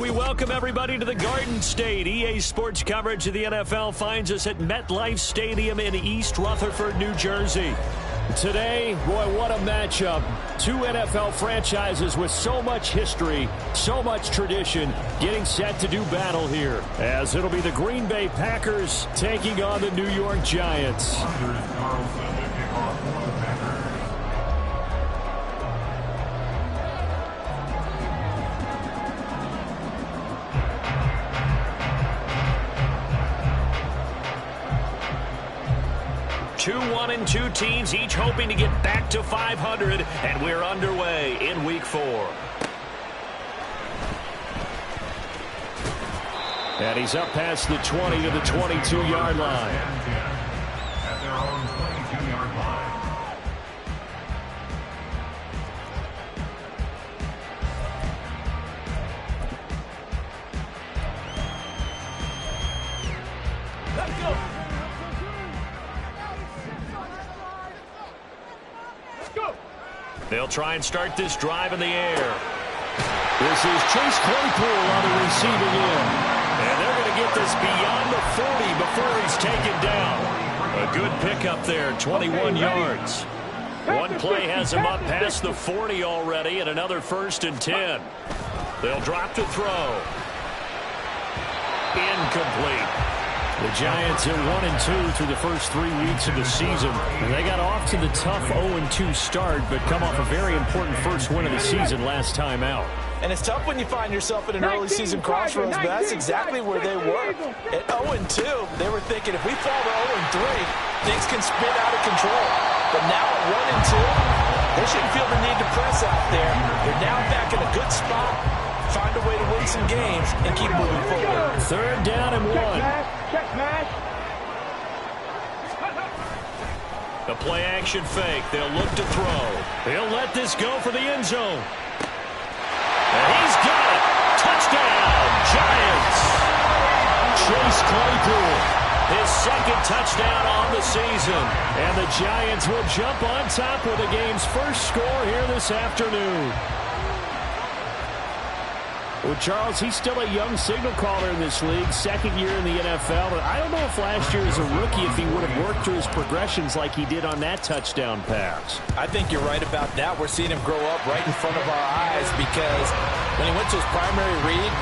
We welcome everybody to the Garden State. EA Sports coverage of the NFL finds us at MetLife Stadium in East Rutherford, New Jersey. Today, boy, what a matchup. Two NFL franchises with so much history, so much tradition, getting set to do battle here. As it'll be the Green Bay Packers taking on the New York Giants. 2-1-2 teams, each hoping to get back to 500, and we're underway in Week 4. And he's up past the 20 to the 22-yard line. At their own 22-yard line. Let's go. They'll try and start this drive in the air. This is Chase Claypool on the receiving end. And they're going to get this beyond the 40 before he's taken down. A good pickup there, 21 yards. One play has him up past the 40 already, and another 1st and 10. They'll drop to throw. Incomplete. The Giants are 1-2 through the first 3 weeks of the season. And they got off to the tough 0-2 start, but come off a very important first win of the season last time out. And it's tough when you find yourself at an early season crossroads, but that's exactly where they were. At 0-2, they were thinking if we fall to 0-3, things can spin out of control. But now at 1-2, they shouldn't feel the need to press out there. They're now back in a good spot. Find a way to win some games and keep moving forward. 3rd down and 1. Check smash. The play action fake. They'll look to throw. He'll let this go for the end zone. And he's got it. Touchdown, Giants. Chase Claypool, his 2nd touchdown on the season. And the Giants will jump on top with the game's first score here this afternoon. Well, Charles, he's still a young signal caller in this league, 2nd year in the NFL. But I don't know if last year as a rookie, if he would have worked through his progressions like he did on that touchdown pass. I think you're right about that. We're seeing him grow up right in front of our eyes because when he went to his primary read,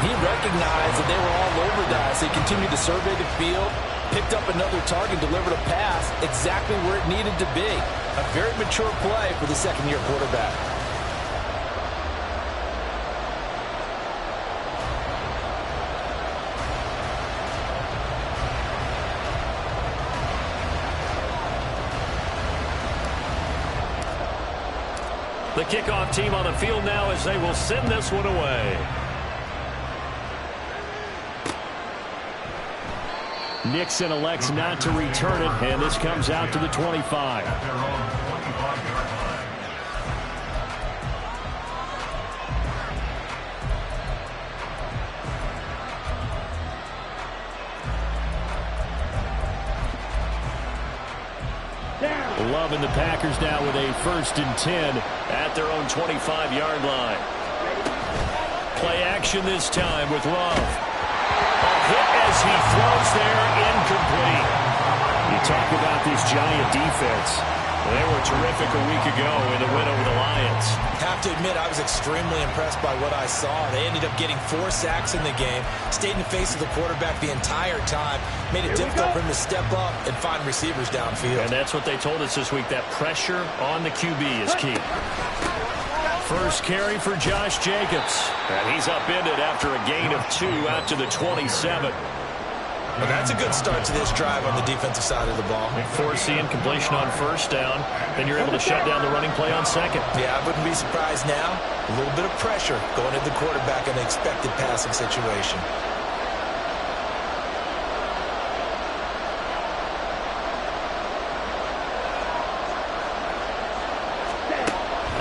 he recognized that they were all over that. So he continued to survey the field, picked up another target, delivered a pass exactly where it needed to be. A very mature play for the 2nd-year quarterback. The kickoff team on the field now as they will send this one away. Nixon elects not to return it, and this comes out to the 25. At their own 25-yard line. Love and the Packers now with a 1st and 10 at their own 25-yard line. Play action this time with Love. A hit as he throws there, incomplete. You talk about this Giant defense. They were terrific a week ago in the win over the Lions. Have to admit, I was extremely impressed by what I saw. They ended up getting 4 sacks in the game, stayed in the face of the quarterback the entire time, made it difficult for him to step up and find receivers downfield. And that's what they told us this week, that pressure on the QB is key. First carry for Josh Jacobs. And he's upended after a gain of 2 out to the 27. Well, that's a good start to this drive on the defensive side of the ball. Forcing completion on 1st down. Then you're able to shut down the running play on 2nd. Yeah, I wouldn't be surprised now. A little bit of pressure going at the quarterback in an expected passing situation.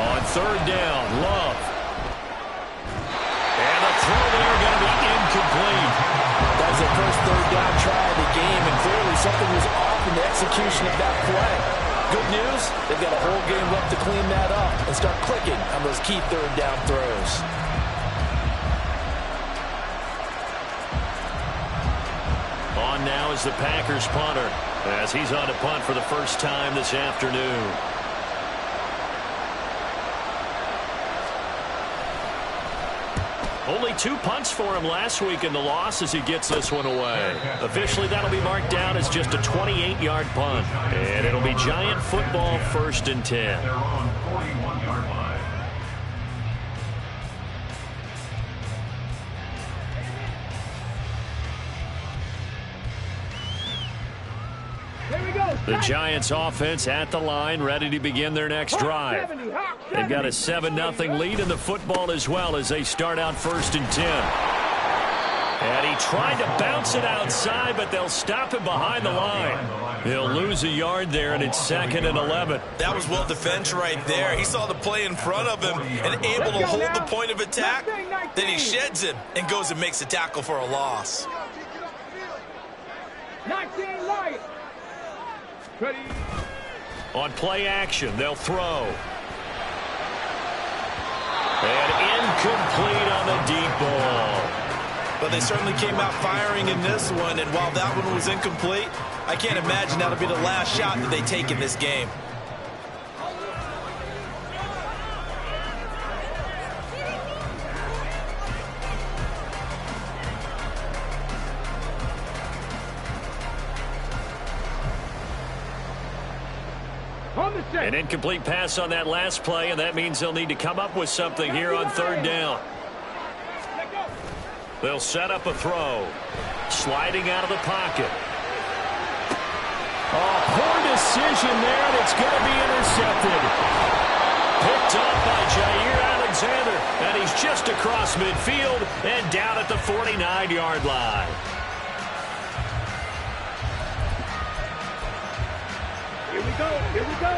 On 3rd down, Love. And the throw there going to be incomplete. That was their first 3rd down try of the game, and clearly something was off in the execution of that play. Good news, they've got a whole game left to clean that up and start clicking on those key 3rd down throws. on now as the Packers punter, as he's on to punt for the first time this afternoon. Only 2 punts for him last week in the loss as he gets this one away. Officially, that'll be marked down as just a 28-yard punt. And it'll be Giant football, 1st and 10. Their own 41-yard line. The Giants offense at the line, ready to begin their next drive. They've got a 7-0 lead in the football as well as they start out 1st and 10. And he tried to bounce it outside, but they'll stop him behind the line. He'll lose a yard there, and it's 2nd and 11. That was well defense right there. He saw the play in front of him and able to hold the point of attack. Then he sheds it and goes and makes a tackle for a loss. 19 Lions. Ready. On play action, they'll throw. And incomplete on the deep ball. But they certainly came out firing in this one, and while that one was incomplete, I can't imagine that'll be the last shot that they take in this game. An incomplete pass on that last play, and that means they'll need to come up with something here on 3rd down. They'll set up a throw. Sliding out of the pocket. Oh, poor decision there, and it's going to be intercepted. Picked up by Jair Alexander, and he's just across midfield and down at the 49-yard line. Here we go. Here we go.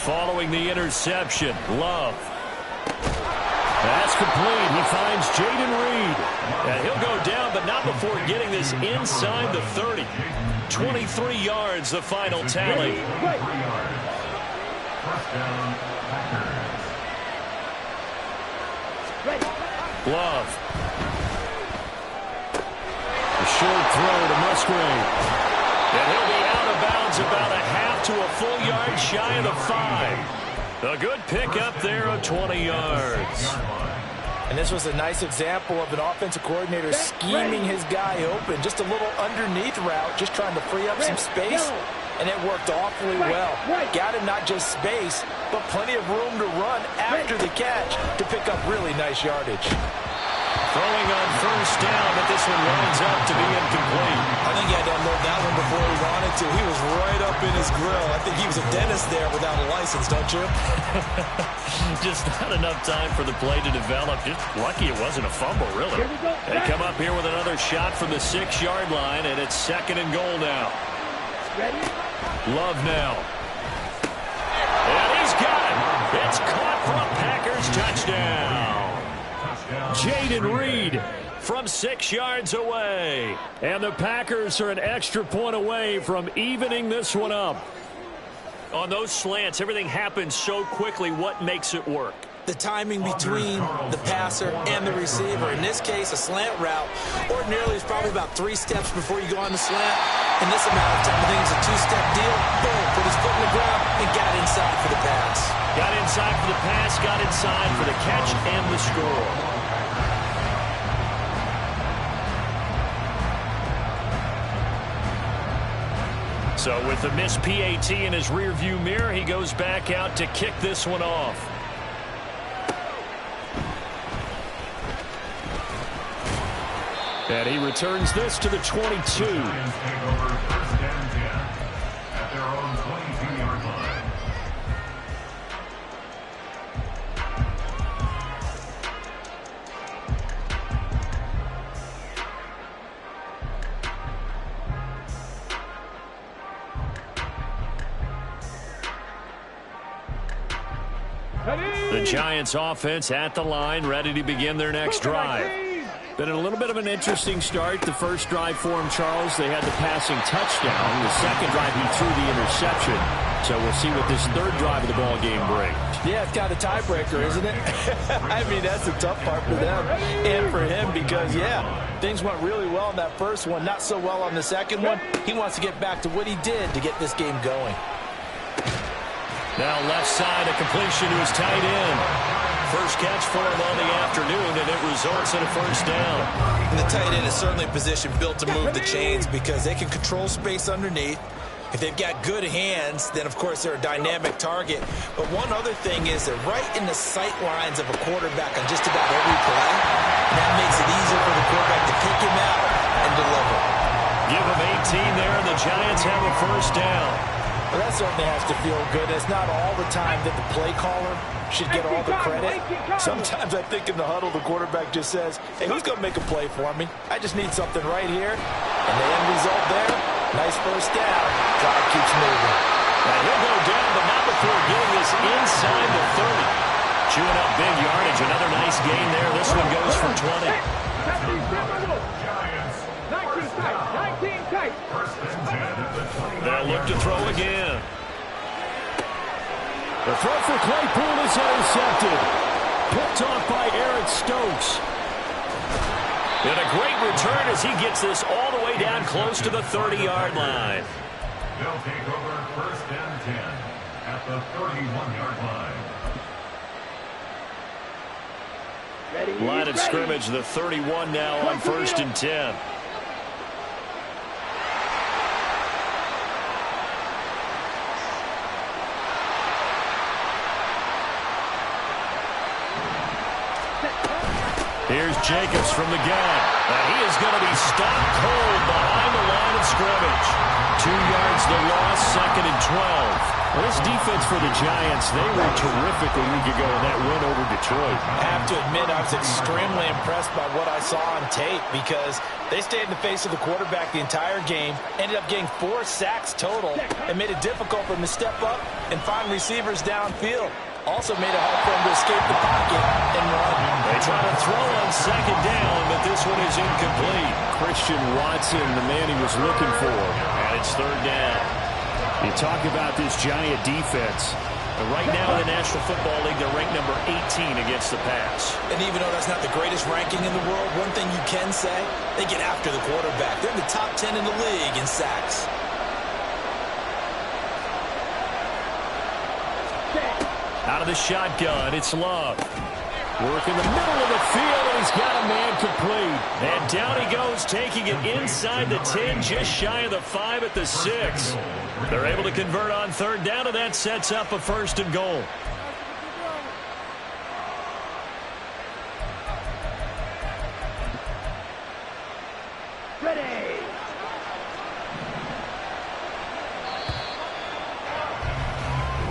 Following the interception, Love. That's complete. He finds Jayden Reed. And he'll go down, but not before getting this inside the 30. 23 yards, the final tally. Love. A short throw to Musgrave. And he'll be out of bounds about a half to a full yard shy of the 5. A good pickup there of 20 yards. And this was a nice example of an offensive coordinator scheming his guy open. Just a little underneath route, just trying to free up some space. And it worked awfully well. Got him not just space, but plenty of room to run after the catch to pick up really nice yardage. Throwing on 1st down, but this one winds up to be incomplete. I think he had to unload that one before he wanted to. He was right up in his grill. I think he was a dentist there without a license, don't you? Just not enough time for the play to develop. Just lucky it wasn't a fumble, really. They come up here with another shot from the 6-yard line, and it's 2nd and goal now. Ready? Love now. And he's got it. It's caught for a Packers touchdown. Jayden Reed from 6 yards away. And the Packers are an extra point away from evening this one up. On those slants, everything happens so quickly. What makes it work? The timing between the passer and the receiver. In this case, a slant route ordinarily is probably about 3 steps before you go on the slant. In this amount of time, I think it's a 2-step deal. Boom, put his foot in the ground and got inside for the pass. Got inside for the pass, got inside for the catch and the score. So with the missed PAT in his rearview mirror, he goes back out to kick this one off. And he returns this to the 22. Take over 1st and 10 at their own 22-yard line. The Giants offense at the line, ready to begin their next drive. Been a little bit of an interesting start. The first drive for him, Charles, they had the passing touchdown. The second drive, he threw the interception. So we'll see what this third drive of the ball game brings. Yeah, it's kind of a tiebreaker, isn't it? I mean, that's the tough part for them and for him because, yeah, things went really well in that first one, not so well on the second one. He wants to get back to what he did to get this game going. Now left side, a completion to his tight end. First catch for him on the afternoon, and it results in a first down. And the tight end is certainly a position built to move the chains because they can control space underneath. If they've got good hands, then, of course, they're a dynamic target. But one other thing is they're right in the sight lines of a quarterback on just about every play. And that makes it easier for the quarterback to pick him out and deliver. Give him 18 there, and the Giants have a first down. Well, that certainly has to feel good. It's not all the time that the play caller should get all the credit. Sometimes I think in the huddle, the quarterback just says, hey, who's going to make a play for me? I just need something right here. And the end result there, nice first down. Drive keeps moving. Now he'll go down, but not before getting this inside the 30. Chewing up big yardage. Another nice gain there. This one goes for 20. Giants. 19 tight. First and 10 at the 20. They'll look to throw again. The throw for Claypool is intercepted. Picked off by Eric Stokes. And a great return as he gets this all the way down close to the 30-yard line. They'll take over first and 10 at the 31-yard line. Ready, Line of scrimmage, the 31 now on first and 10. Here's Jacobs from the gun. And he is going to be stopped cold behind the line of scrimmage. 2 yards the loss, second and 12. Well, this defense for the Giants, they were terrific a week ago in that win over Detroit. I have to admit, I was extremely impressed by what I saw on tape because they stayed in the face of the quarterback the entire game, ended up getting 4 sacks total, and made it difficult for him to step up and find receivers downfield. Also made it hard for him to escape the pocket and run. They try to throw on second down, but this one is incomplete. Christian Watson, the man he was looking for, and it's third down. You talk about this Giant defense. Right now in the National Football League, they're ranked number 18 against the pass. And even though that's not the greatest ranking in the world, one thing you can say, they get after the quarterback. They're in the top 10 in the league in sacks. Out of the shotgun, it's Love. Work in the middle of the field, and he's got a man complete. And down he goes, taking it inside the 10, just shy of the 5 at the 6. They're able to convert on third down, and that sets up a first and goal. Ready.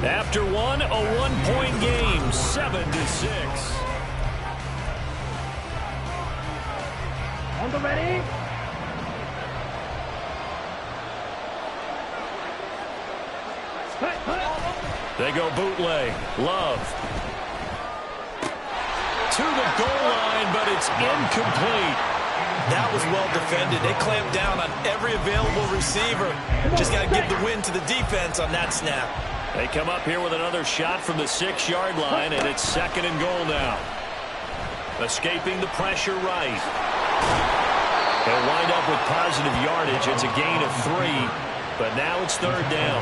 After one, a one-point game, 7-6. On the ready. They go bootleg. Love. To the goal line, but it's incomplete. That was well defended. They clamped down on every available receiver. Just got to give the win to the defense on that snap. They come up here with another shot from the 6-yard line, and it's second and goal now. Escaping the pressure right. They'll wind up with positive yardage. It's a gain of 3, but now it's third down.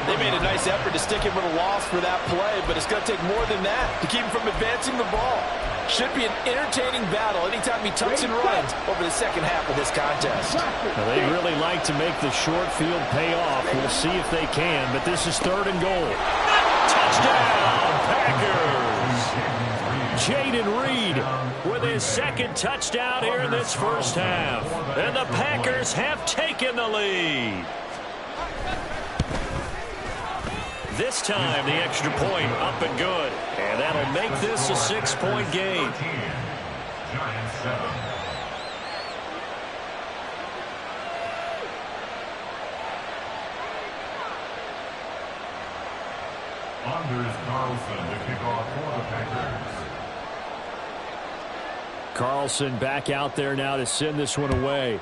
They made a nice effort to stick him with a loss for that play, but it's going to take more than that to keep him from advancing the ball. Should be an entertaining battle anytime he tucks and runs over the second half of this contest. Now, they'd really like to make the short field pay off. We'll see if they can, but this is third and goal. Touchdown, Packers! Jaden Reed with his second touchdown here in this first half. And the Packers have taken the lead. This time, the extra point up and good. And that'll make this a 6-point game. Giants 7. Anders Carlson to kick off for the Packers. Carlson back out there now to send this one away.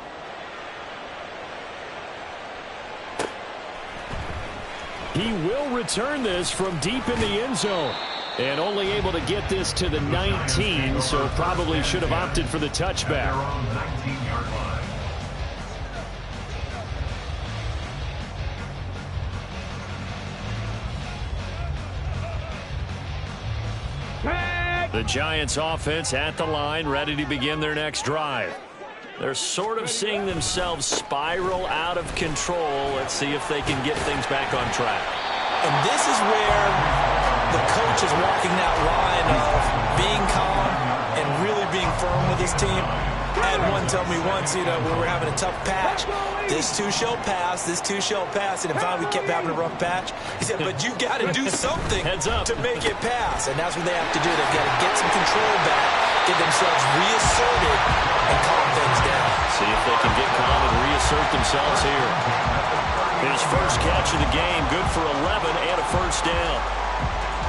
He will return this from deep in the end zone. And only able to get this to the 19, so probably should have opted for the touchback. The Giants offense at the line, ready to begin their next drive. They're sort of seeing themselves spiral out of control. Let's see if they can get things back on track. And this is where the coach is walking that line of being calm and really being firm with his team. I had one tell me once, when we were having a tough patch, this too shall pass, this too shall pass. And finally we kept having a rough patch. He said, but you got to do something to make it pass. And that's what they have to do. They've got to get some control back, get themselves reasserted, and calm things down. See if they can get calm and reassert themselves here. His first catch of the game, good for 11 and a first down.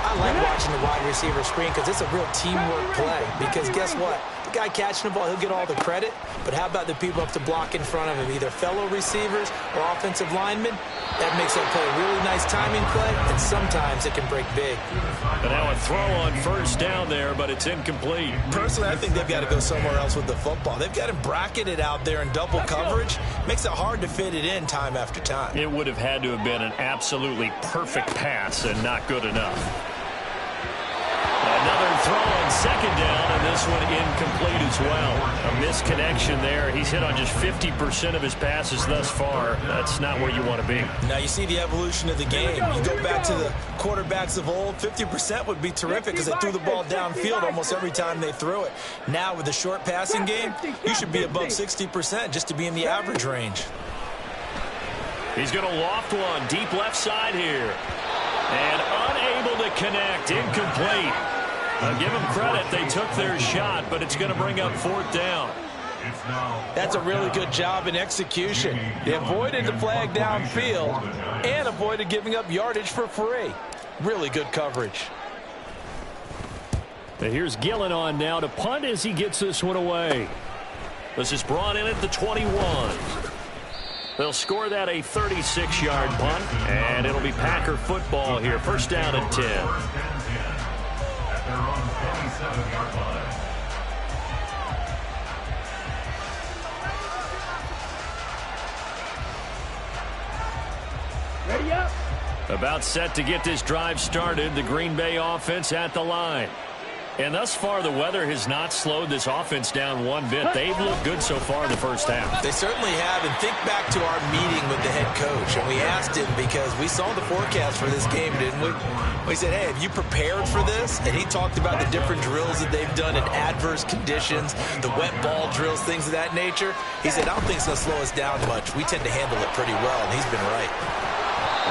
I like watching the wide receiver screen because it's a real teamwork play. Because guess what? The guy catching the ball, he'll get all the credit. But how about the people up to block in front of him, either fellow receivers or offensive linemen? That makes that play a really nice timing play, and sometimes it can break big. But now a throw on first down there, but it's incomplete. Personally, I think they've got to go somewhere else with the football. They've got him bracketed out there in double coverage. Makes it hard to fit it in time after time. It would have had to have been an absolutely perfect pass and not good enough. Another throw on second down, and this one incomplete as well. A misconnection there. He's hit on just 50% of his passes thus far. That's not where you want to be. Now you see the evolution of the game. You go back to the quarterbacks of old, 50% would be terrific because they threw the ball downfield almost every time they threw it. Now with the short passing game, you should be above 60% just to be in the average range. He's going to loft one deep left side here. And unable to connect, incomplete. Give them credit, they took their shot, but it's going to bring up fourth down. That's a really good job in execution. They avoided the flag downfield and avoided giving up yardage for free. Really good coverage. And here's Gillen on now to punt as he gets this one away. This is brought in at the 21. They'll score that a 36-yard punt, and it'll be Packer football here. First down and 10. At their own 27-yard line. Ready up. About set to get this drive started. The Green Bay offense at the line. And thus far, the weather has not slowed this offense down one bit. They've looked good so far in the first half. They certainly have. And think back to our meeting with the head coach. And we asked him because we saw the forecast for this game, didn't we? We said, hey, have you prepared for this? And he talked about the different drills that they've done in adverse conditions, the wet ball drills, things of that nature. He said, I don't think it's going to slow us down much. We tend to handle it pretty well, and he's been right.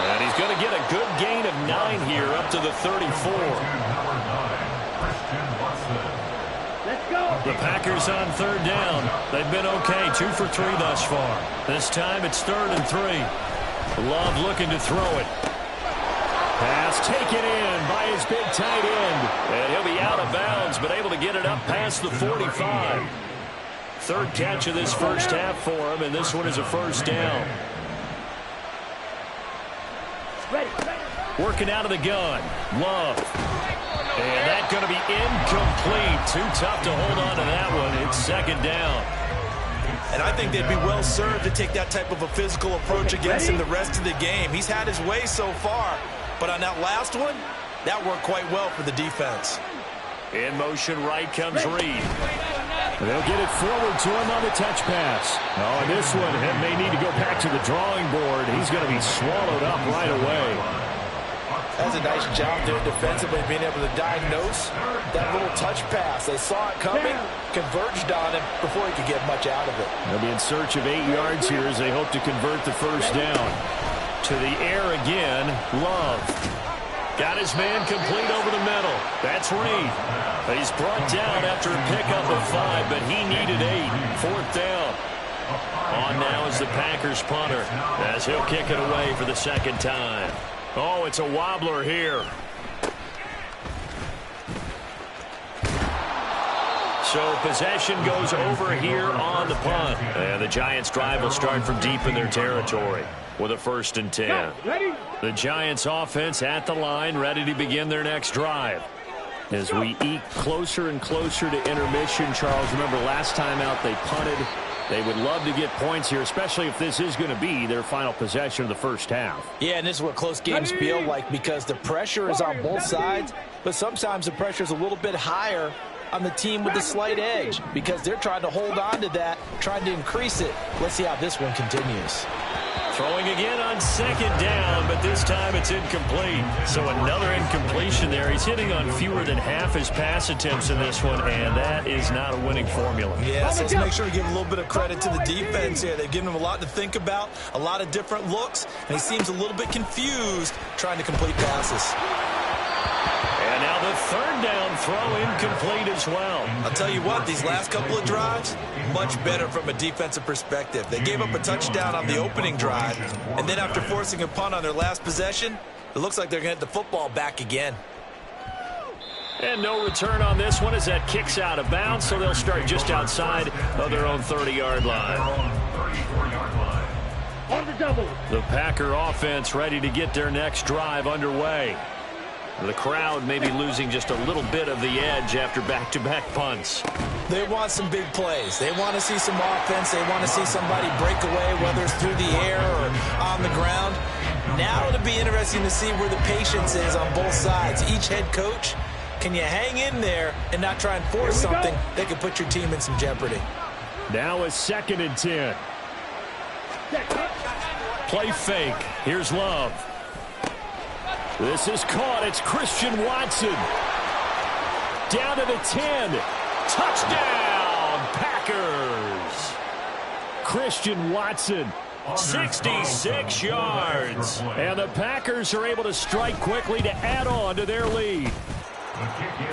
And he's going to get a good gain of 9 here up to the 34. Let's go. The Packers on third down. They've been okay, 2 for 3 thus far. This time it's 3rd and 3. Love looking to throw it. Pass taken in by his big tight end. And he'll be out of bounds, but able to get it up past the 45. Third catch of this first half for him, and this one is a first down. Ready. Working out of the gun. Love. And that's going to be incomplete. Too tough to hold on to that one. It's second down. And I think they'd be well served to take that type of a physical approach against him the rest of the game. He's had his way so far, but on that last one, that worked quite well for the defense. In motion right comes Reed. They'll get it forward to him on the touch pass. Oh, and this one may need to go back to the drawing board. He's going to be swallowed up right away. That's a nice job there defensively, being able to diagnose that little touch pass. They saw it coming, converged on him before he could get much out of it. They'll be in search of 8 yards here as they hope to convert the first down. To the air again, Love. Got his man complete over the middle. That's Reed. He's brought down after a pickup of 5, but he needed 8. Fourth down. On now is the Packers punter as he'll kick it away for the second time. Oh, it's a wobbler here. So possession goes over here on the punt. And the Giants' drive will start from deep in their territory with a 1st and 10. The Giants' offense at the line, ready to begin their next drive. As we eke closer and closer to intermission, Charles, remember last time out they punted. They would love to get points here, especially if this is going to be their final possession of the first half. Yeah, and this is what close games feel like because the pressure is on both sides, but sometimes the pressure is a little bit higher on the team with the slight edge because they're trying to hold on to that, trying to increase it. Let's see how this one continues. Throwing again on 2nd down, but this time it's incomplete. So another incompletion there. He's hitting on fewer than half his pass attempts in this one, and that is not a winning formula. Yeah, so let's make sure to give a little bit of credit to the defense here. They've given him a lot to think about, a lot of different looks, and he seems a little bit confused trying to complete passes. And now the 3rd down throw incomplete as well. I'll tell you what, these last couple of drives, much better from a defensive perspective. They gave up a touchdown on the opening drive, and then after forcing a punt on their last possession, it looks like they're going to get the football back again. And no return on this one as that kicks out of bounds, so they'll start just outside of their own 30-yard line. On the double. The Packer offense ready to get their next drive underway. The crowd may be losing just a little bit of the edge after back-to-back punts. They want some big plays. They want to see some offense. They want to see somebody break away, whether it's through the air or on the ground. Now it'll be interesting to see where the patience is on both sides. Each head coach, can you hang in there and not try and force something that could put your team in some jeopardy? Now a 2nd and 10. Play fake. Here's Love. This is caught. It's Christian Watson. Down to the 10. Touchdown, Packers. Christian Watson, 66 yards. And the Packers are able to strike quickly to add on to their lead.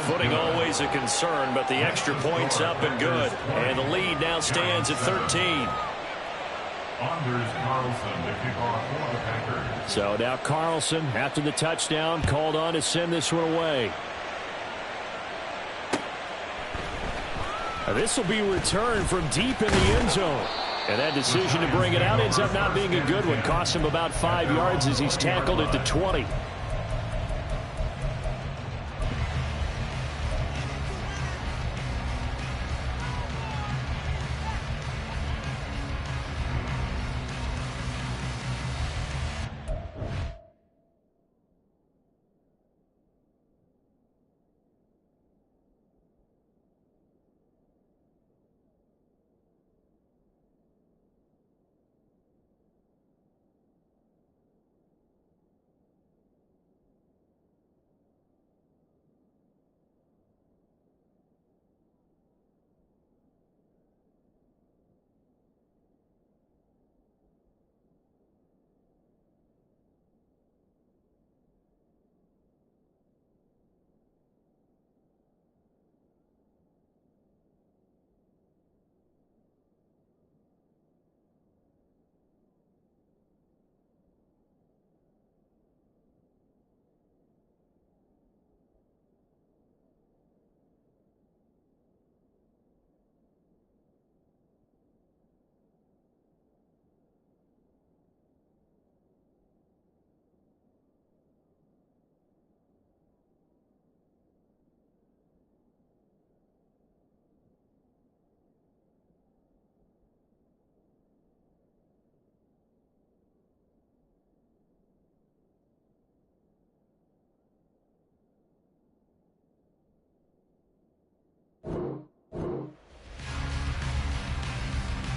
Footing always a concern, but the extra point's up and good. And the lead now stands at 13. Anders Carlson to kick off for the Packers. So now Carlson, after the touchdown, called on to send this one away. This will be returned from deep in the end zone. And that decision to bring it out ends up not being a good one. Cost him about 5 yards as he's tackled at the 20.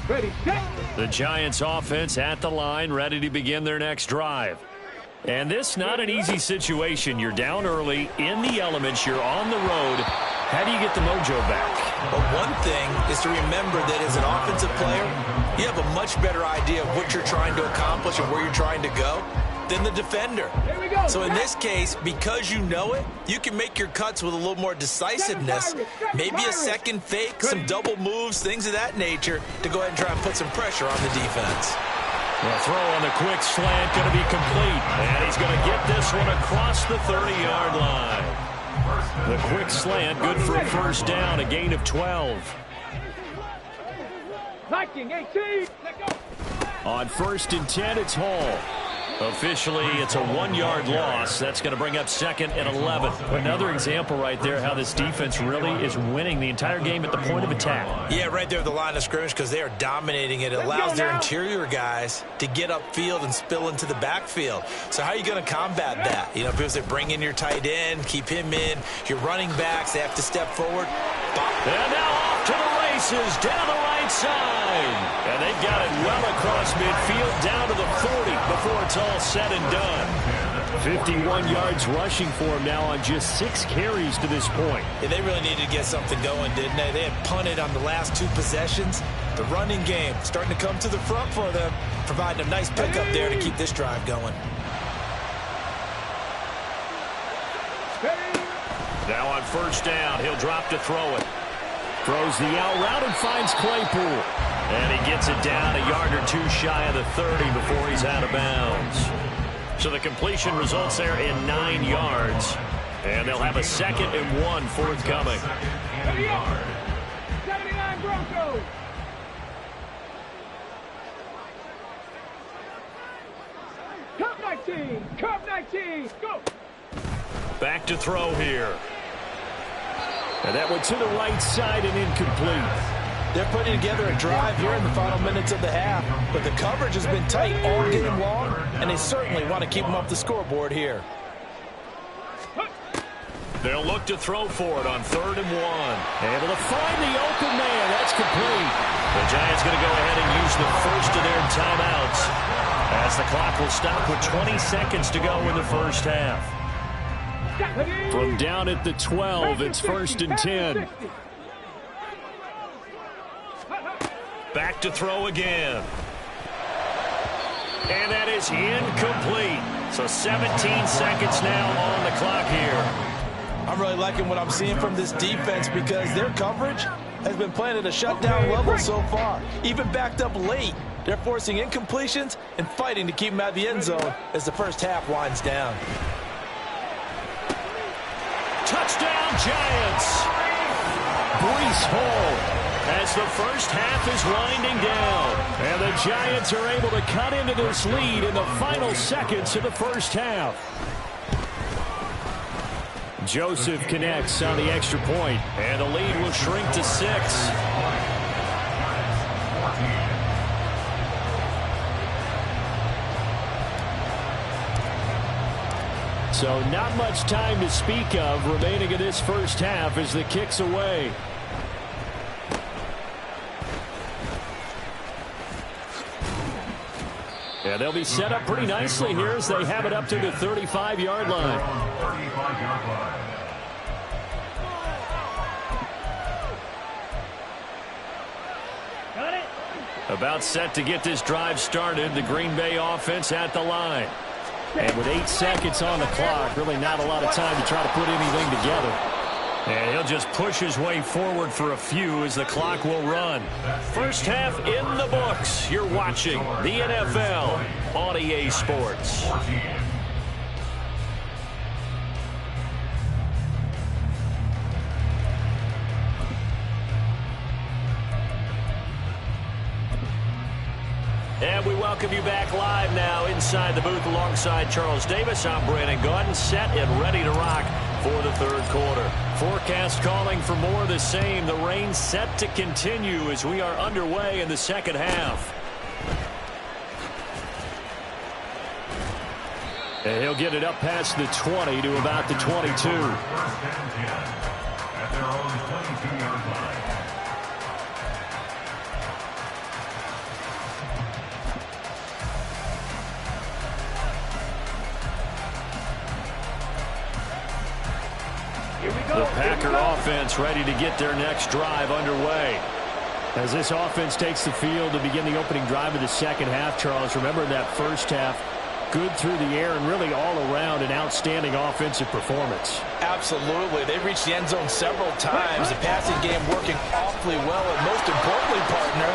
Ready, set. The Giants offense at the line, ready to begin their next drive. And this not an easy situation. You're down early, in the elements, you're on the road. How do you get the mojo back? But one thing is to remember that as an offensive player, you have a much better idea of what you're trying to accomplish and where you're trying to go than the defender. So in this case, because you know it, you can make your cuts with a little more decisiveness, maybe a second fake, some double moves, things of that nature, to go ahead and try and put some pressure on the defense. The throw on the quick slant going to be complete. And he's going to get this one across the 30-yard line. The quick slant, good for a first down, a gain of 12. Viking 18. Let go. On 1st and 10, it's Hall. Officially, it's a 1-yard loss. That's going to bring up 2nd and 11. Another example right there how this defense really is winning the entire game at the point of attack. Yeah, right there at the line of scrimmage because they are dominating it. It allows their interior guys to get upfield and spill into the backfield. So how are you going to combat that? You know, because they bring in your tight end, keep him in. Your running backs, they have to step forward. And now off to the races, down the right side. And they've got it well across midfield, down to the 40 before it's all said and done. 51 yards rushing for him now on just 6 carries to this point. Yeah, they really needed to get something going, didn't they? They had punted on the last 2 possessions. The running game starting to come to the front for them, providing a nice pickup there to keep this drive going. Now on 1st down, he'll drop to throw it. Throws the out route and finds Claypool. And he gets it down a yard or 2 shy of the 30 before he's out of bounds. So the completion results there in 9 yards. And they'll have a 2nd and 1 forthcoming. 79 Broncos. Cup 19. Cup 19. Go. Back to throw here. And that one to the right side and incomplete. They're putting together a drive here in the final minutes of the half, but the coverage has been tight all game long, and they certainly want to keep them off the scoreboard here. They'll look to throw for it on 3rd and 1. Able to find the open man. That's complete. The Giants going to go ahead and use the first of their timeouts as the clock will stop with 20 seconds to go in the first half. From down at the 12, it's 1st and 10. Back to throw again. And that is incomplete. So 17 seconds now on the clock here. I'm really liking what I'm seeing from this defense because their coverage has been playing at a shutdown level so far. Even backed up late, they're forcing incompletions and fighting to keep them out of the end zone as the first half winds down. Touchdown, Giants! Breece Hall as the first half is winding down. And the Giants are able to cut into this lead in the final seconds of the first half. Joseph connects on the extra point, and the lead will shrink to 6. So not much time to speak of remaining in this first half as the kick's away. And they'll be set up pretty nicely here as they have it up to the 35-yard line. Got it. About set to get this drive started, the Green Bay offense at the line. And with 8 seconds on the clock, really not a lot of time to try to put anything together. And he'll just push his way forward for a few as the clock will run. First half in the books. You're watching the NFL on EA Sports. And we welcome you back live now inside the booth alongside Charles Davis. I'm Brandon Gaudin, set and ready to rock for the third quarter. Forecast calling for more of the same. The rain set to continue as we are underway in the second half. And he'll get it up past the 20 to about the 22. At their own 22-yard line. The Packer offense ready to get their next drive underway. As this offense takes the field to begin the opening drive of the second half, Charles, remember that first half, good through the air and really all around an outstanding offensive performance. Absolutely. They reached the end zone several times. The passing game working awfully well. And most importantly, partner,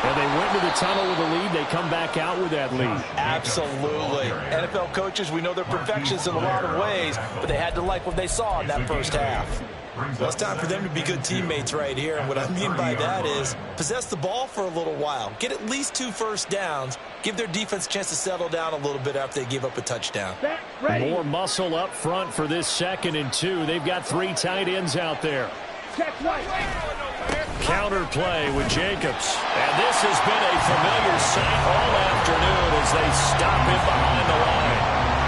And they went to the tunnel with a lead. They come back out with that lead. Absolutely. NFL coaches, we know they're perfectionists in a lot of ways, but they had to like what they saw in that first half. Well, it's time for them to be good teammates right here, and what I mean by that is possess the ball for a little while, get at least 2 first downs, give their defense a chance to settle down a little bit after they give up a touchdown. More muscle up front for this 2nd and 2. They've got 3 tight ends out there. Counter play with Jacobs. And this has been a familiar sight all afternoon as they stop him behind the line.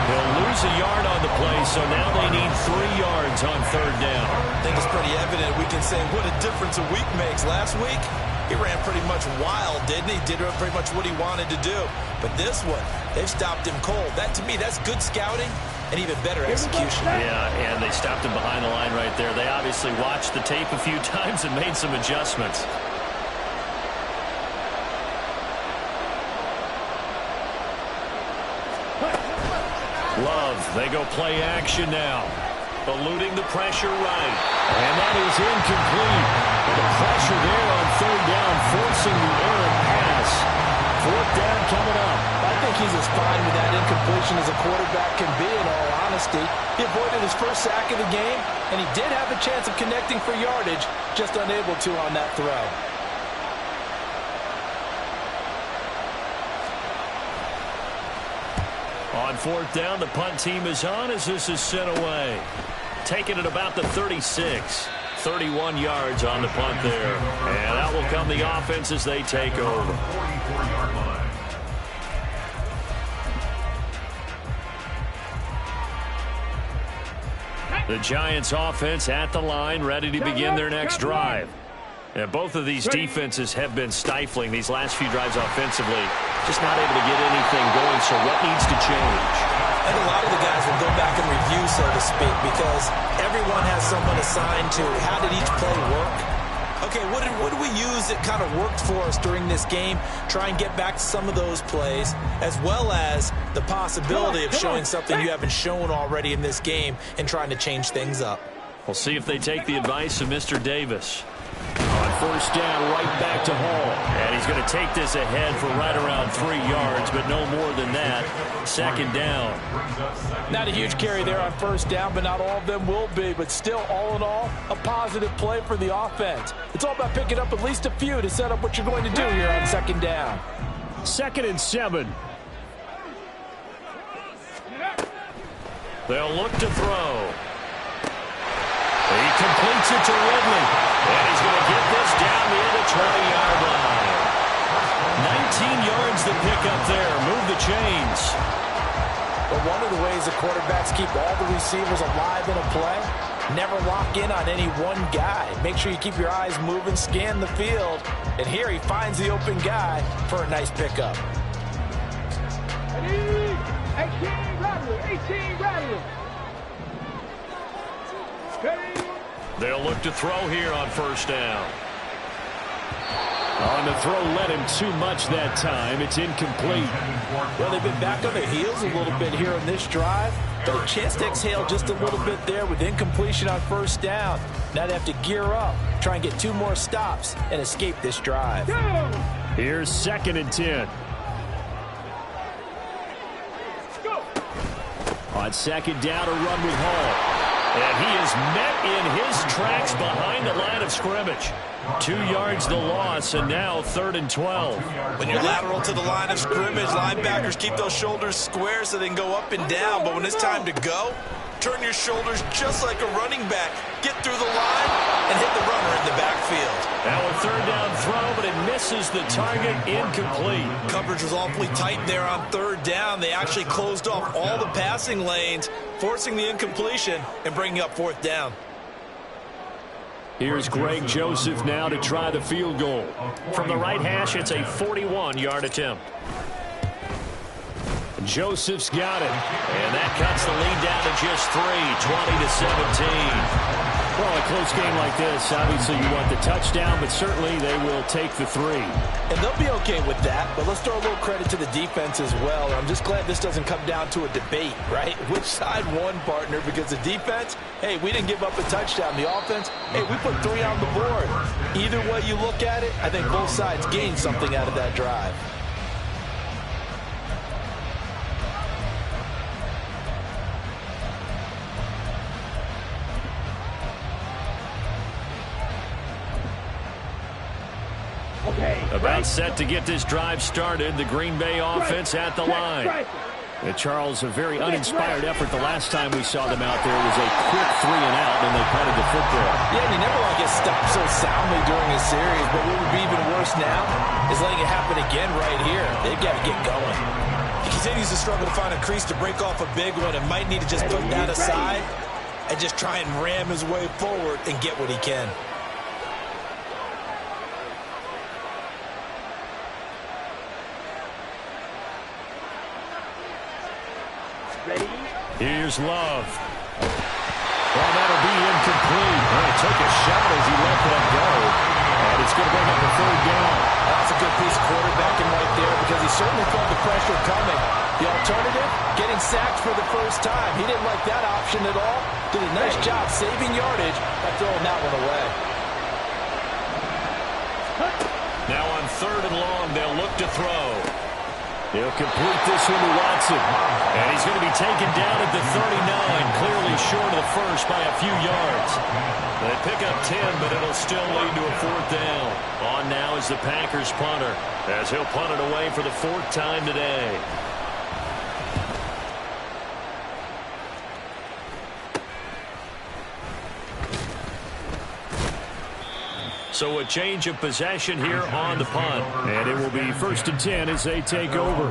He'll lose a yard on the play, so now they need 3 yards on 3rd down. I think it's pretty evident. We can say what a difference a week makes. Last week, he ran pretty much wild, didn't he? Did pretty much what he wanted to do. But this one, they've stopped him cold. That, to me, that's good scouting and even better execution. Yeah, and they stopped him behind the line right there. They obviously watched the tape a few times and made some adjustments. Love, they go play action now. Eluding the pressure right. And that is incomplete. The pressure there on 3rd down, forcing the errant pass. 4th down coming up. I think he's as fine with that incompletion as a quarterback can be, in all honesty. He avoided his first sack of the game, and he did have a chance of connecting for yardage, just unable to on that throw. On 4th down, the punt team is on as this is sent away. Taking it about the 36. 31 yards on the punt there. And out will come the offense as they take over. 44-yard line. The Giants offense at the line, ready to begin their next drive. And both of these defenses have been stifling these last few drives offensively. Just not able to get anything going, so what needs to change? I think a lot of the guys will go back and review, so to speak, because everyone has someone assigned to how did each play work. Okay, what did we use that kind of worked for us during this game? Try and get back to some of those plays, as well as the possibility of showing something you haven't shown already in this game and trying to change things up. We'll see if they take the advice of Mr. Davis. On 1st down, right back to Hall. And he's going to take this ahead for right around 3 yards, but no more than that. 2nd down. Not a huge carry there on 1st down, but not all of them will be. But still, all in all, a positive play for the offense. It's all about picking up at least a few to set up what you're going to do here on 2nd down. 2nd and 7. They'll look to throw. He completes it to Ridley. And he's going to get this down near the 20-yard line. 19 yards to pick up there. Move the chains. But one of the ways the quarterbacks keep all the receivers alive in a play, never lock in on any one guy. Make sure you keep your eyes moving, scan the field. And here he finds the open guy for a nice pickup. 18 Rattler. They'll look to throw here on 1st down. On the throw, led him too much that time. It's incomplete. Well, they've been back on their heels a little bit here on this drive, but a chance to exhale just a little bit there with incompletion on 1st down. Now they have to gear up, try and get 2 more stops, and escape this drive. Here's 2nd and 10. On 2nd down, a run with Hall. And he is met in his tracks behind the line of scrimmage. 2 yards the loss, and now 3rd and 12. When you're lateral to the line of scrimmage, linebackers keep those shoulders square so they can go up and down. But when it's time to go, turn your shoulders just like a running back. Get through the line and hit the runner in the backfield. Now a 3rd down throw, but it misses the target. Incomplete. Coverage was awfully tight there on 3rd down. They actually closed off all the passing lanes, forcing the incompletion and bringing up 4th down. Here's Greg Joseph now to try the field goal. From the right hash, it's a 41-yard attempt. Joseph's got it, and that cuts the lead down to just 3, 20-17. Well, a close game like this, obviously you want the touchdown, but certainly they will take the 3. And they'll be okay with that, but let's throw a little credit to the defense as well. I'm just glad this doesn't come down to a debate, right? Which side won, partner? Because the defense, hey, we didn't give up a touchdown. The offense, hey, we put 3 on the board. Either way you look at it, I think both sides gained something out of that drive. About set to get this drive started. The Green Bay offense at the line. Charles, a very uninspired effort the last time we saw them out there. It was a quick 3 and out, and they punted the football. Yeah, and you never want to get stopped so soundly during a series, but what would be even worse now is letting it happen again right here. They've got to get going. He continues to struggle to find a crease to break off a big one and might need to just put that aside and just try and ram his way forward and get what he can. Here's Love. Well, that'll be incomplete. Well, he took a shot as he let that go. And it's going to bring up a 3rd down. That's a good piece of quarterbacking right there because he certainly felt the pressure coming. The alternative, getting sacked for the first time. He didn't like that option at all. Did a nice job saving yardage by throwing that one away. Now on 3rd and long, they'll look to throw. He'll complete this one to Watson. And he's going to be taken down at the 39, clearly short of the first by a few yards. They pick up 10, but it'll still lead to a 4th down. On now is the Packers punter, as he'll punt it away for the 4th time today. So a change of possession here on the punt. And it will be 1st and 10 as they take over.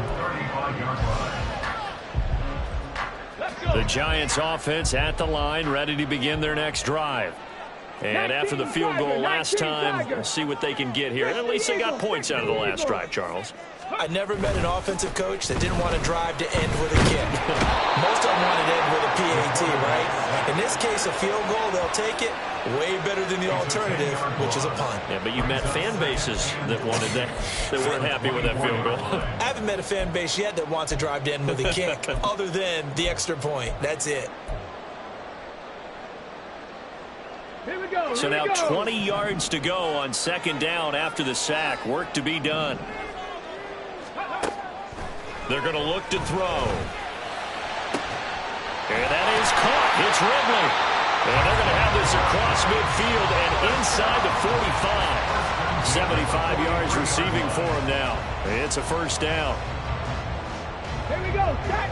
The Giants offense at the line, ready to begin their next drive. And after the field goal last time, we'll see what they can get here. At least they got points out of the last drive, Charles. I never met an offensive coach that didn't want to drive to end with a kick. Most of them wanted to end with a PAT, right? In this case, a field goal, they'll take it. Way better than the alternative, which is a punt. Yeah, but you met fan bases that wanted that, that weren't happy with that field goal. I haven't met a fan base yet that wants to drive to end with a kick, other than the extra point. That's it. Here we go. So now 20 yards to go on 2nd down after the sack. Work to be done. They're going to look to throw. And that is caught. It's Ridley. And they're going to have this across midfield and inside the 45. 75 yards receiving for him now. It's a 1st down. Here we go. Set.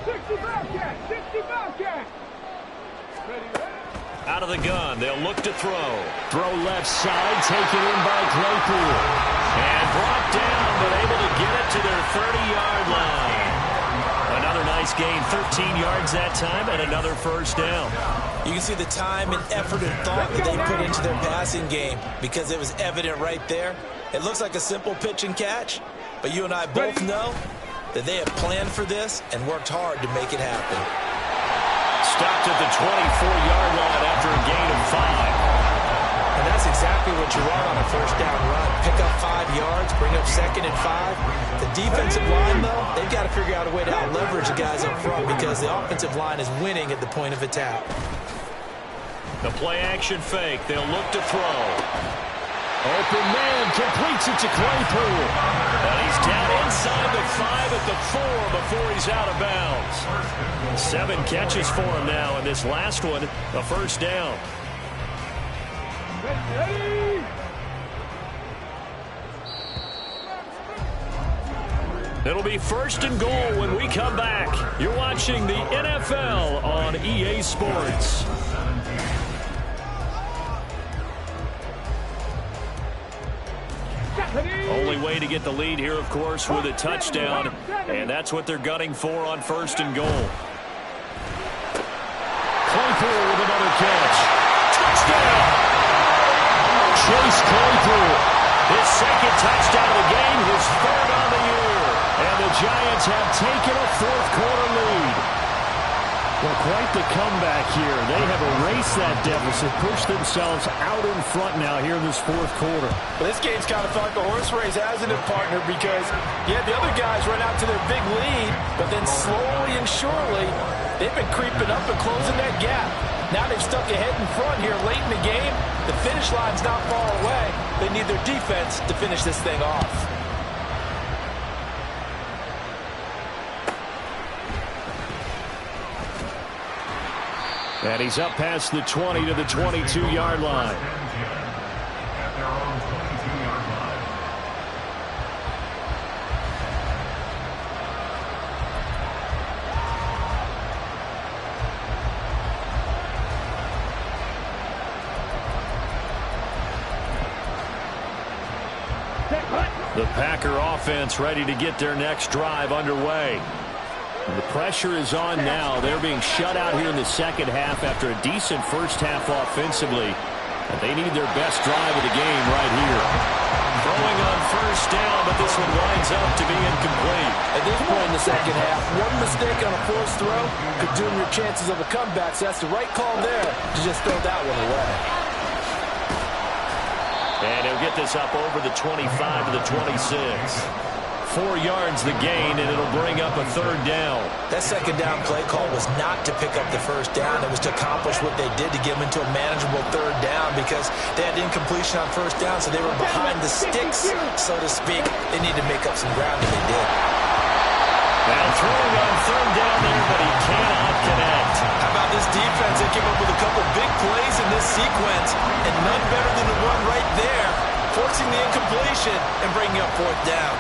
65 cat. 65 cat. Ready. Out of the gun, they'll look to throw. Throw left side, taken in by Claypool. And brought down, but able to get it to their 30-yard line. Another nice gain, 13 yards that time, and another 1st down. You can see the time and effort and thought that they put into their passing game because it was evident right there. It looks like a simple pitch and catch, but you and I both know that they have planned for this and worked hard to make it happen. Stopped at the 24-yard line after a gain of 5. And that's exactly what you want on a 1st down run. Pick up 5 yards, bring up 2nd and 5. The defensive line, though, they've got to figure out a way to out-leverage the guys up front because the offensive line is winning at the point of attack. The play-action fake. They'll look to throw. Open man completes it to Claypool. And he's down inside the 5 at the 4 before he's out of bounds. 7 catches for him now, and this last one, a 1st down. Ready. It'll be 1st and goal when we come back. You're watching the NFL on EA Sports. Only way to get the lead here, of course, with a touchdown, and that's what they're gunning for on 1st and goal. Claypool with another catch. Touchdown! Chase Claypool, his 2nd touchdown of the game, his 3rd on the year. And the Giants have taken a 4th quarter lead. Well, quite the comeback here. They have erased that deficit, pushed themselves out in front now here in this fourth quarter. But this game's kind of felt like a horse race, hasn't it, partner? Because, yeah, the other guys run out to their big lead, but then slowly and surely, they've been creeping up and closing that gap. Now they've stuck ahead in front here late in the game. The finish line's not far away. They need their defense to finish this thing off. And he's up past the 20 to the 22-yard line. At their own 22-yard line. The Packer offense ready to get their next drive underway. The pressure is on now. They're being shut out here in the second half after a decent first half offensively. And they need their best drive of the game right here. Throwing on first down, but this one winds up to be incomplete. At this point in the second half, one mistake on a forced throw could doom your chances of a comeback. So that's the right call there to just throw that one away. And he'll get this up over the 25 to the 26. 4 yards the gain, and it'll bring up a third down. That second down play call was not to pick up the first down. It was to accomplish what they did to get them into a manageable third down because they had incompletion on first down, so they were behind the sticks, so to speak. They needed to make up some ground, and they did. Now throwing on third down there, but he cannot connect. How about this defense? They came up with a couple big plays in this sequence, and none better than the one right there, forcing the incompletion and bringing up fourth down.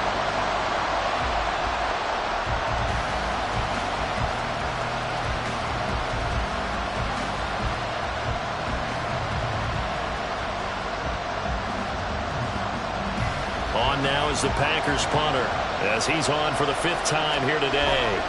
On now is the Packers punter as he's on for the 5th time here today.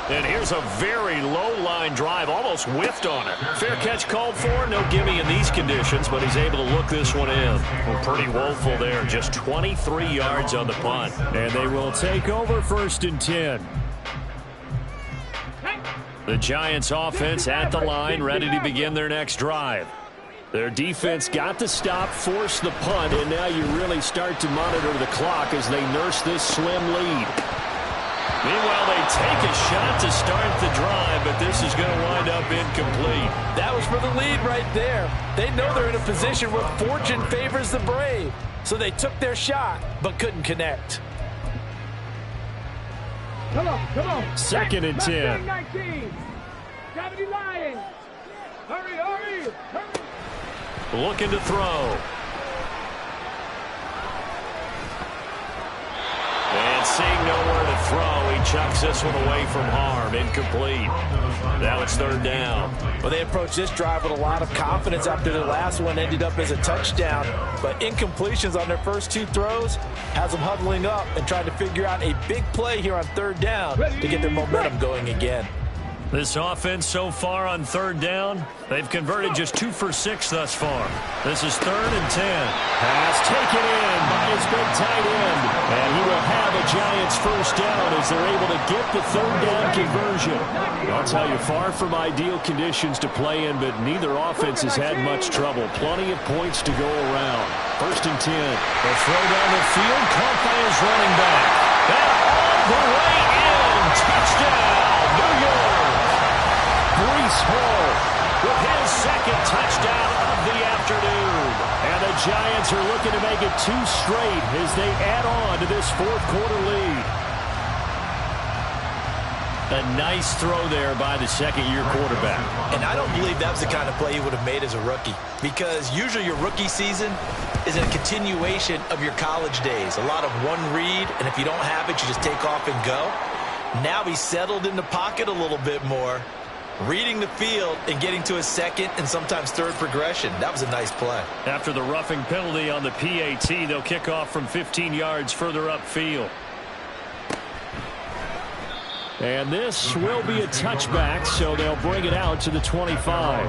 And here's a very low-line drive, almost whiffed on it. Fair catch called for, no gimme in these conditions, but he's able to look this one in. Well, pretty woeful there, just 23 yards on the punt. And they will take over 1st and 10. The Giants offense at the line, ready to begin their next drive. Their defense got the stop, forced the punt, and now you really start to monitor the clock as they nurse this slim lead. Meanwhile, they take a shot to start the drive, but this is going to wind up incomplete. That was for the lead right there. They know they're in a position where fortune favors the brave, so they took their shot but couldn't connect. Come on. 2nd and 10. 19. Gravity Lions. Hurry. Looking to throw. And seeing nowhere to throw, he chucks this one away from harm. Incomplete. Now it's 3rd down. Well, they approached this drive with a lot of confidence after their last one ended up as a touchdown. But incompletions on their first 2 throws has them huddling up and trying to figure out a big play here on 3rd down to get their momentum going again. This offense so far on 3rd down, they've converted just 2 for 6 thus far. This is 3rd and 10. Pass taken in by his big tight end. And he will have a Giants first down as they're able to get the 3rd down conversion. I'll tell you, far from ideal conditions to play in, but neither offense has had much trouble. Plenty of points to go around. 1st and 10. They'll throw down the field. Caught by his running back. And all the way in. Touchdown, New York. Breece Hall with his 2nd touchdown of the afternoon. And the Giants are looking to make it 2 straight as they add on to this 4th quarter lead. A nice throw there by the 2nd-year quarterback. And I don't believe that was the kind of play he would have made as a rookie. Because usually your rookie season is a continuation of your college days. A lot of one read, and if you don't have it, you just take off and go. Now he's settled in the pocket a little bit more, reading the field and getting to his 2nd and sometimes 3rd progression. That was a nice play. After the roughing penalty on the PAT, they'll kick off from 15 yards further upfield. And this will be a touchback, so they'll bring it out to the 25.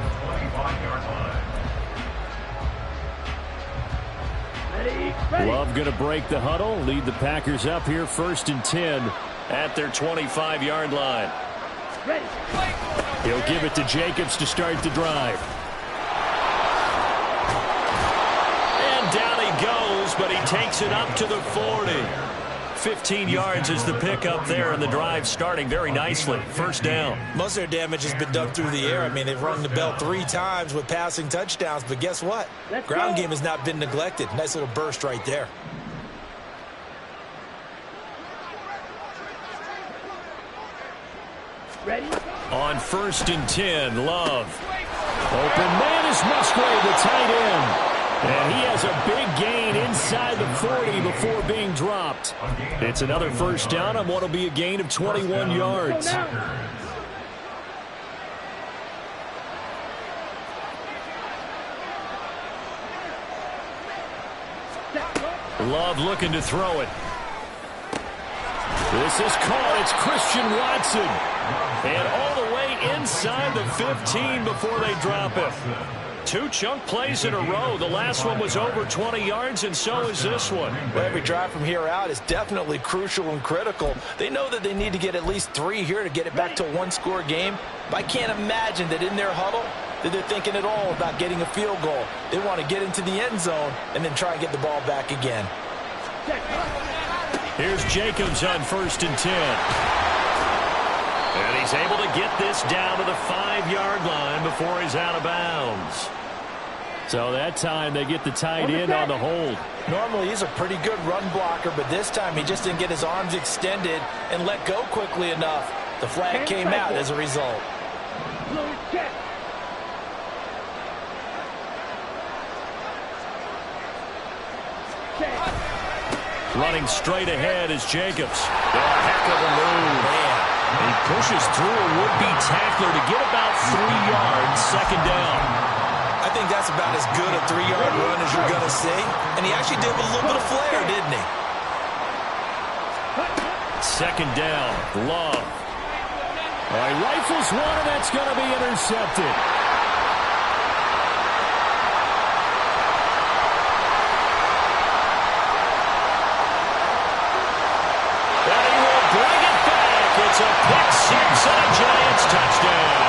Love going to break the huddle, lead the Packers up here 1st and 10 at their 25-yard line. Ready. He'll give it to Jacobs to start the drive. And down he goes, but he takes it up to the 40. 15 yards is the pickup there, and the drive starting very nicely. First down. Most of their damage has been done through the air. I mean, they've rung the bell 3 times with passing touchdowns, but guess what? Ground game has not been neglected. Nice little burst right there. Ready. On 1st and 10, Love. Open man is Musgrave, the tight end. And he has a big gain inside the 40 before being dropped. It's another first down on what will be a gain of 21 yards. Love looking to throw it. This is caught. It's Christian Watson. And all the way inside the 15 before they drop it. 2 chunk plays in a row. The last one was over 20 yards, and so is this one. Well, every drive from here out is definitely crucial and critical. They know that they need to get at least 3 here to get it back to a 1-score game. But I can't imagine that in their huddle that they're thinking at all about getting a field goal. They want to get into the end zone and then try and get the ball back again. Here's Jacobs on 1st and 10. And he's able to get this down to the 5-yard line before he's out of bounds. So that time they get the tight end on the hold. Normally he's a pretty good run blocker, but this time he just didn't get his arms extended and let go quickly enough. The flag came out as a result. Running straight ahead is Jacobs. A heck of a move. Man. He pushes through a would-be tackler to get about 3 yards, 2nd down. I think that's about as good a 3-yard run as you're going to see. And he actually did with a little bit of flair, didn't he? 2nd down, Love. He rifles one, and that's going to be intercepted. It's a pick 6 and a Giants touchdown.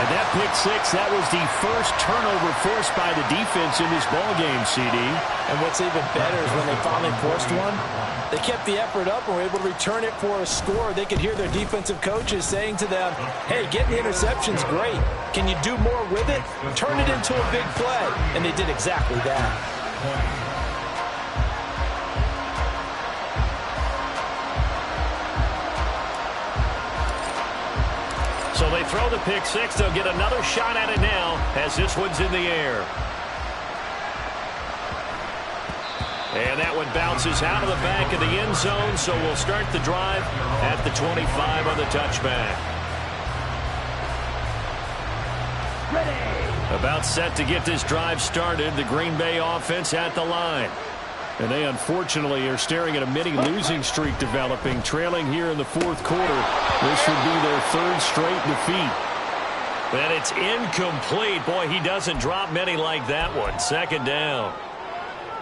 And that pick 6, that was the first turnover forced by the defense in this ballgame, CD. And what's even better is when they finally forced one, they kept the effort up and were able to return it for a score. They could hear their defensive coaches saying to them, hey, getting the interception's great. Can you do more with it? Turn it into a big play. And they did exactly that. So they throw the pick 6. They'll get another shot at it now as this one's in the air. And that one bounces out of the back of the end zone, so we'll start the drive at the 25 on the touchback. Ready. About set to get this drive started. The Green Bay offense at the line. And they, unfortunately, are staring at a mini-losing streak developing, trailing here in the 4th quarter. This would be their 3rd straight defeat. And it's incomplete. Boy, he doesn't drop many like that one. 2nd down.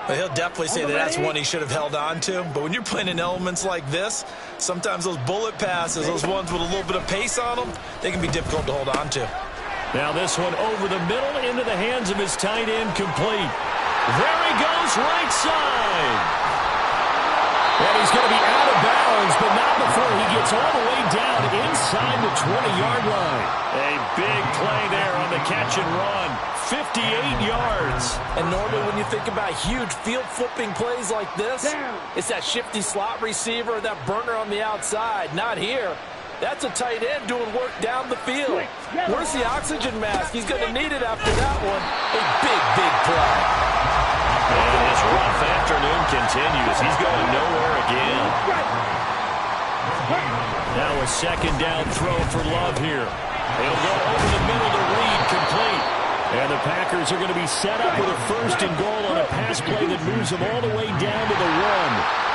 Well, he'll definitely say that that's one he should have held on to. But when you're playing in elements like this, sometimes those bullet passes, those ones with a little bit of pace on them, they can be difficult to hold on to. Now this one over the middle into the hands of his tight end, complete. There he goes, right side. And he's going to be out of bounds, but not before he gets all the way down inside the 20-yard line. A big play there on the catch and run. 58 yards. And normally when you think about huge field-flipping plays like this, it's that shifty slot receiver, that burner on the outside. Not here. That's a tight end doing work down the field. Where's the oxygen mask? He's going to need it after that one. A big, big play. And his rough afternoon continues. He's going nowhere again. Now a 2nd down throw for Love here. He'll go over the middle to Reed, complete. And the Packers are going to be set up with a 1st and goal on a pass play that moves them all the way down to the 1.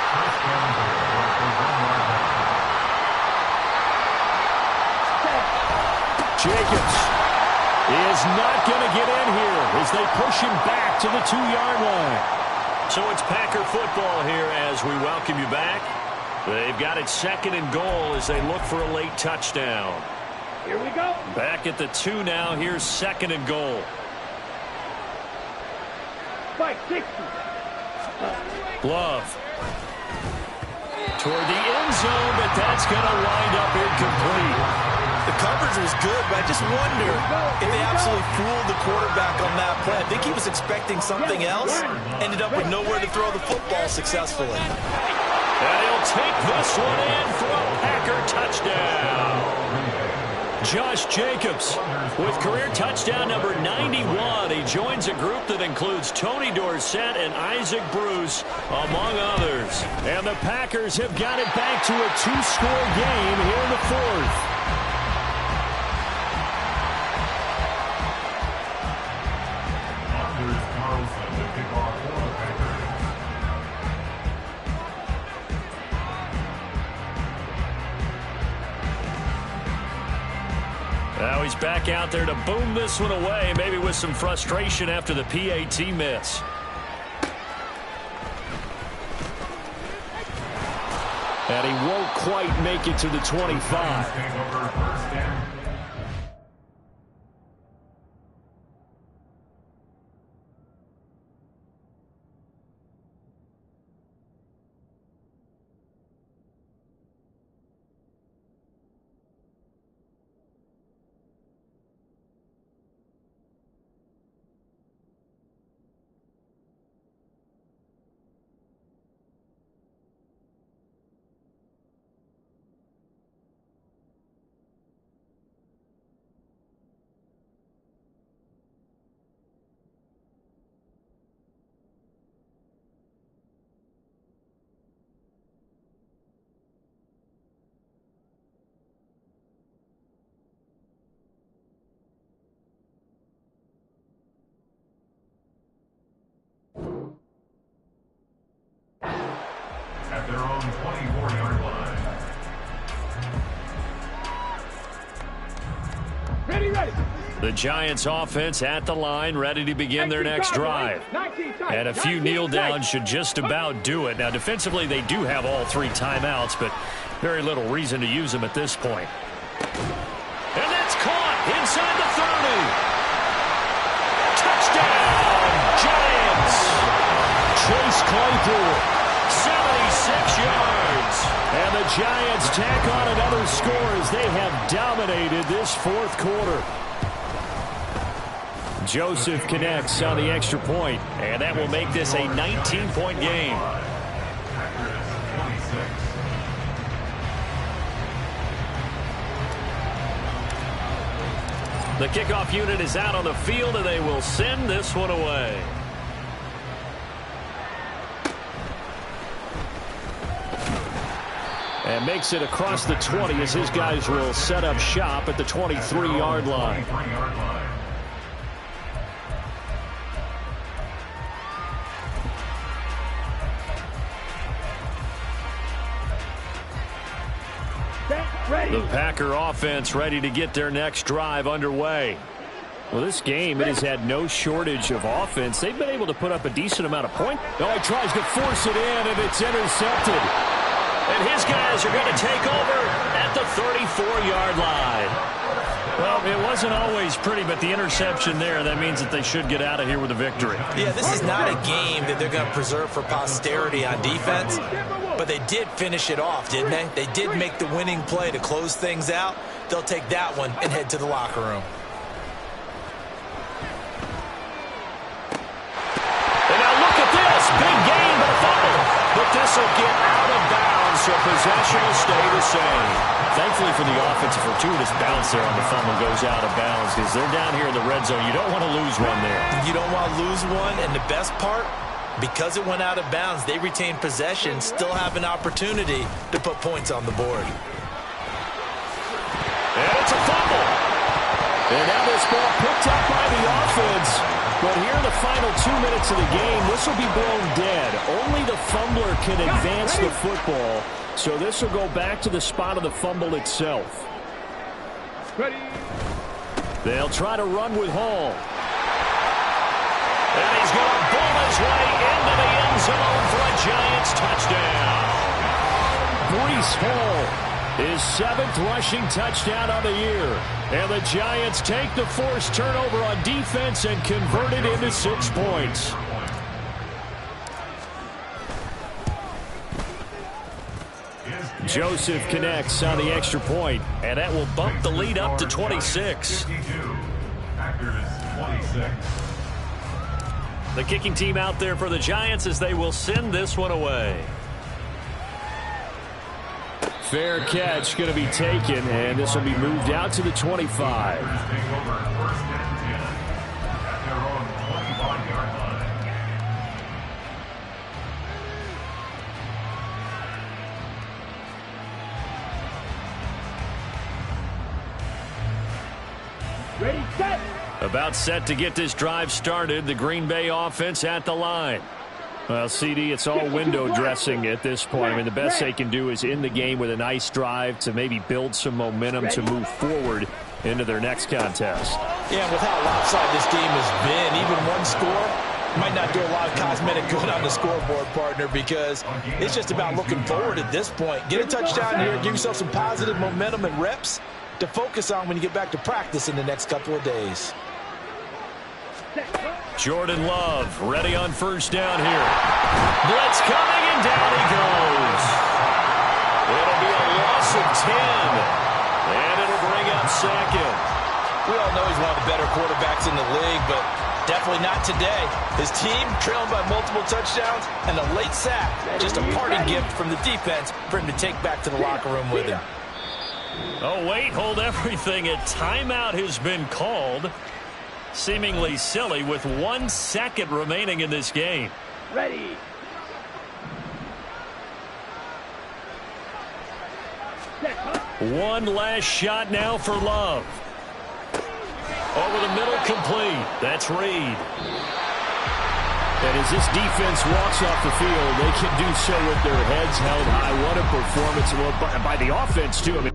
Jacobs is not going to get in here as they push him back to the 2-yard line. So it's Packer football here as we welcome you back. They've got it 2nd and goal as they look for a late touchdown. Here we go. Back at the 2 now. Here's 2nd and goal. Spike 60. Glove. Toward the end zone, but that's going to wind up incomplete. The coverage was good, but I just wonder if they absolutely fooled the quarterback on that play. I think he was expecting something else. Ended up with nowhere to throw the football successfully. And he'll take this one in for a Packer touchdown. Josh Jacobs with career touchdown number 91. He joins a group that includes Tony Dorsett and Isaac Bruce, among others. And the Packers have got it back to a 2-score game here in the 4th. Anders Carlson to kick off for the Packers. Now he's back out there to boom this one away, maybe with some frustration after the PAT miss. And he won't quite make it to the 25. Take over 1st down. At their own 24-yard line. Ready. The Giants offense at the line, ready to begin their next drive. And a few kneel downs should just about do it. Now, defensively, they do have all 3 timeouts, but very little reason to use them at this point. And that's caught inside the 30. Touchdown, Giants! Chase Claypool. 76 yards. And the Giants tack on another score as they have dominated this 4th quarter. Joseph connects on the extra point, and that will make this a 19-point game. The kickoff unit is out on the field, and they will send this one away. And makes it across the 20 as his guys will set up shop at the 23-yard line. The Packer offense ready to get their next drive underway. Well, this game, it has had no shortage of offense. They've been able to put up a decent amount of points. Oh, he tries to force it in, and it's intercepted. And his guys are going to take over at the 34-yard line. Well, it wasn't always pretty, but the interception there, that means that they should get out of here with a victory. Yeah, this is not a game that they're going to preserve for posterity on defense, but they did finish it off, didn't they? They did make the winning play to close things out. They'll take that one and head to the locker room. And now look at this. Big gain, but a fumble. But this will get out of bounds, so possession will stay the same. Thankfully for the offense, a fortuitous bounce there on the fumble goes out of bounds because they're down here in the red zone. You don't want to lose one there. You don't want to lose one, and the best part, because it went out of bounds, they retain possession, still have an opportunity to put points on the board. And it's a fumble. And now this ball picked up by the offense. But here in the final 2 minutes of the game, this will be blown dead. Only the fumbler can advance the football. So this will go back to the spot of the fumble itself. Ready. They'll try to run with Hall. And he's going to bowl his way into the end zone for a Giants touchdown. Breece Hall, his 7th rushing touchdown of the year. And the Giants take the forced turnover on defense and convert it into 6 points. Joseph connects on the extra point, and that will bump the lead up to 26. The kicking team out there for the Giants as they will send this one away. Fair catch going to be taken, and this will be moved out to the 25. Ready, set. About set to get this drive started. The Green Bay offense at the line. Well, CD, it's all window dressing at this point. I mean, the best they can do is in the game with a nice drive to maybe build some momentum to move forward into their next contest. Yeah, with how lopsided this game has been, even one score might not do a lot of cosmetic good on the scoreboard, partner, because it's just about looking forward at this point. Get a touchdown here, give yourself some positive momentum and reps to focus on when you get back to practice in the next couple of days. Jordan Love ready on first down here. Blitz coming, and down he goes. It'll be a loss of 10, and it'll bring up second. We all know he's one of the better quarterbacks in the league, but definitely not today. His team trailing by multiple touchdowns, and a late sack, just a parting gift from the defense for him to take back to the locker room with him. Oh, wait, hold everything. A timeout has been called. Seemingly silly with 1 second remaining in this game. Ready. Set, One last shot now for Love. Over the middle, complete. That's Reed. And as this defense walks off the field, they can do so with their heads held high. What a performance by the offense, too. I mean,